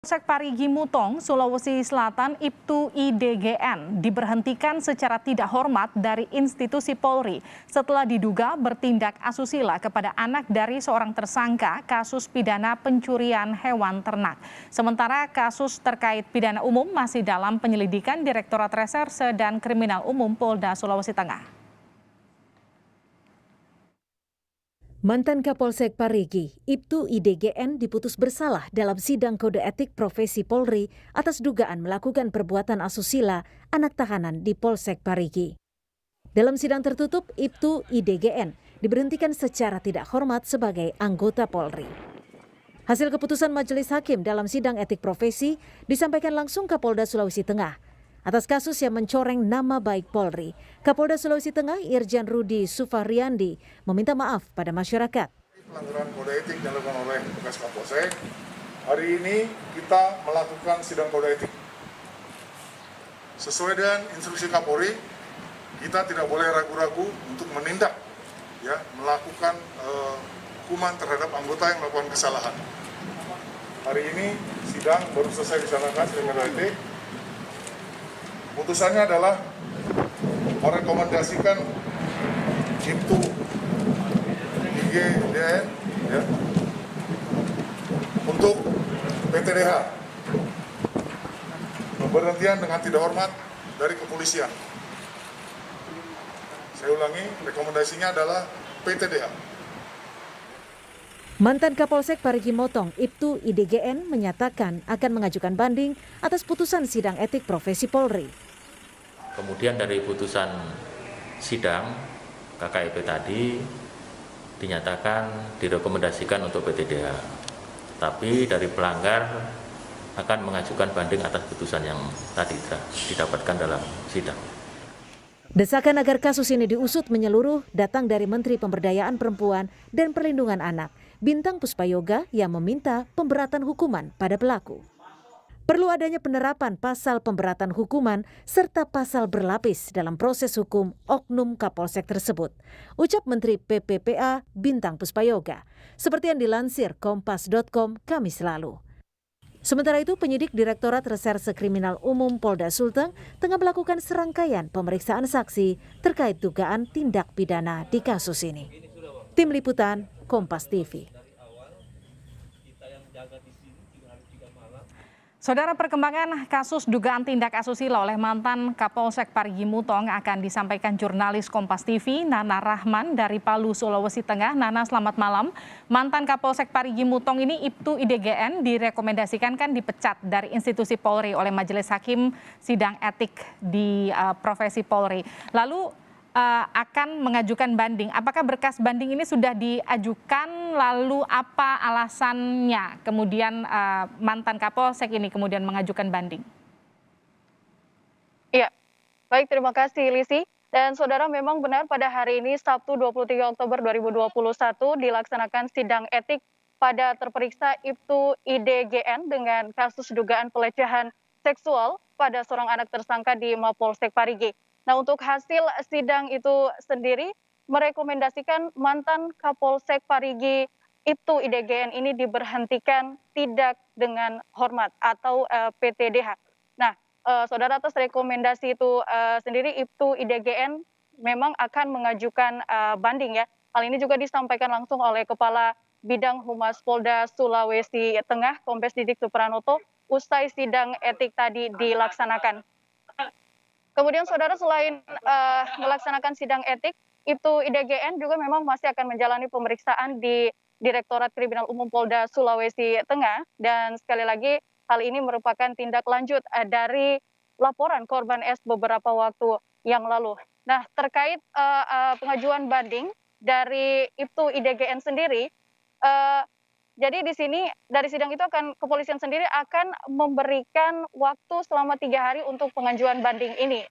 Polsek Parigi Mutong, Sulawesi Selatan, Ibtu IDGN diberhentikan secara tidak hormat dari institusi Polri setelah diduga bertindak asusila kepada anak dari seorang tersangka kasus pidana pencurian hewan ternak. Sementara kasus terkait pidana umum masih dalam penyelidikan Direktorat Reserse dan Kriminal Umum Polda Sulawesi Tengah. Mantan Kapolsek Parigi, Ibtu IDGN diputus bersalah dalam sidang kode etik profesi Polri atas dugaan melakukan perbuatan asusila anak tahanan di Polsek Parigi. Dalam sidang tertutup, Ibtu IDGN diberhentikan secara tidak hormat sebagai anggota Polri. Hasil keputusan majelis hakim dalam sidang etik profesi disampaikan langsung Kapolda Sulawesi Tengah. Atas kasus yang mencoreng nama baik Polri, Kapolda Sulawesi Tengah Irjen Rudi Sufariandi meminta maaf pada masyarakat. Pelanggaran kode etik yang dilakukan oleh bekas Kapolsek, hari ini kita melakukan sidang kode etik. Sesuai dengan instruksi Kapolri, kita tidak boleh ragu-ragu untuk menindak, melakukan hukuman terhadap anggota yang melakukan kesalahan. Hari ini sidang baru selesai dilaksanakan sidang kode etik. Putusannya adalah merekomendasikan Ibtu IDGN untuk PTDH pemberhentian dengan tidak hormat dari kepolisian. Saya ulangi, rekomendasinya adalah PTDH. Mantan Kapolsek Parigi Mutong, Ibtu IDGN menyatakan akan mengajukan banding atas putusan sidang etik profesi Polri. Kemudian dari putusan sidang KKEP tadi dinyatakan direkomendasikan untuk PTDH. Tapi dari pelanggar akan mengajukan banding atas putusan yang tadi didapatkan dalam sidang. Desakan agar kasus ini diusut menyeluruh datang dari Menteri Pemberdayaan Perempuan dan Perlindungan Anak, Bintang Puspayoga, yang meminta pemberatan hukuman pada pelaku. Perlu adanya penerapan pasal pemberatan hukuman serta pasal berlapis dalam proses hukum oknum Kapolsek tersebut, ucap Menteri PPPA Bintang Puspayoga, seperti yang dilansir Kompas.com Kamis lalu. Sementara itu, penyidik Direktorat Reserse Kriminal Umum Polda Sulteng tengah melakukan serangkaian pemeriksaan saksi terkait dugaan tindak pidana di kasus ini. Tim Liputan, Kompas TV. Saudara, perkembangan kasus dugaan tindak asusila oleh mantan Kapolsek Parigi Mutong akan disampaikan jurnalis Kompas TV Nana Rahman dari Palu, Sulawesi Tengah. Nana, selamat malam. Mantan Kapolsek Parigi Mutong ini, Ibtu IDGN, direkomendasikan kan dipecat dari institusi Polri oleh Majelis Hakim Sidang Etik di profesi Polri. Lalu akan mengajukan banding. Apakah berkas banding ini sudah diajukan? Lalu apa alasannya kemudian mantan Kapolsek ini kemudian mengajukan banding? Iya, baik, terima kasih Lisi. Dan saudara, memang benar pada hari ini Sabtu 23 Oktober 2021 dilaksanakan sidang etik pada terperiksa Ibtu IDGN dengan kasus dugaan pelecehan seksual pada seorang anak tersangka di Mapolsek Parigi. Nah, untuk hasil sidang itu sendiri merekomendasikan mantan Kapolsek Parigi Ibtu IDGN ini diberhentikan tidak dengan hormat atau PTDH. Nah, saudara, atas rekomendasi itu sendiri Ibtu IDGN memang akan mengajukan banding ya. Hal ini juga disampaikan langsung oleh Kepala Bidang Humas Polda Sulawesi Tengah, Kombes Didik Supranoto, usai sidang etik tadi dilaksanakan. Kemudian saudara, selain melaksanakan sidang etik, Ibtu IDGN juga memang masih akan menjalani pemeriksaan di Direktorat Kriminal Umum Polda Sulawesi Tengah. Dan sekali lagi, hal ini merupakan tindak lanjut dari laporan korban S beberapa waktu yang lalu. Nah, terkait pengajuan banding dari Ibtu IDGN sendiri, jadi di sini dari sidang itu kepolisian sendiri akan memberikan waktu selama 3 hari untuk pengajuan banding ini,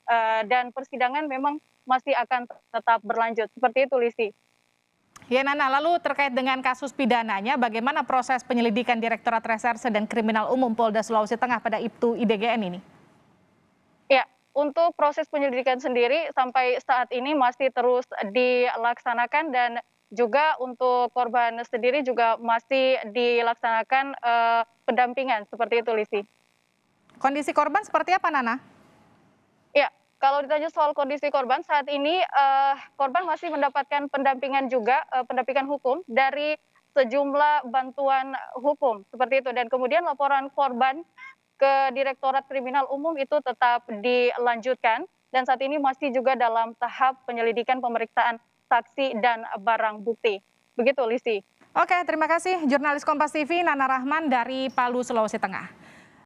dan persidangan memang masih akan tetap berlanjut. Seperti itu, Lisi. Ya, Nana, lalu terkait dengan kasus pidananya, bagaimana proses penyelidikan Direktorat Reserse dan Kriminal Umum Polda Sulawesi Tengah pada Ibtu IDGN ini? Ya, untuk proses penyelidikan sendiri sampai saat ini masih terus dilaksanakan dan juga untuk korban sendiri juga masih dilaksanakan pendampingan seperti itu, Lisi. Kondisi korban seperti apa, Nana? Ya, kalau ditanya soal kondisi korban saat ini, korban masih mendapatkan pendampingan juga, pendampingan hukum dari sejumlah bantuan hukum seperti itu, dan kemudian laporan korban ke Direktorat Kriminal Umum itu tetap dilanjutkan dan saat ini masih juga dalam tahap penyelidikan pemeriksaan saksi dan barang bukti. Begitu, Lisi. Oke, terima kasih jurnalis Kompas TV Nana Rahman dari Palu, Sulawesi Tengah.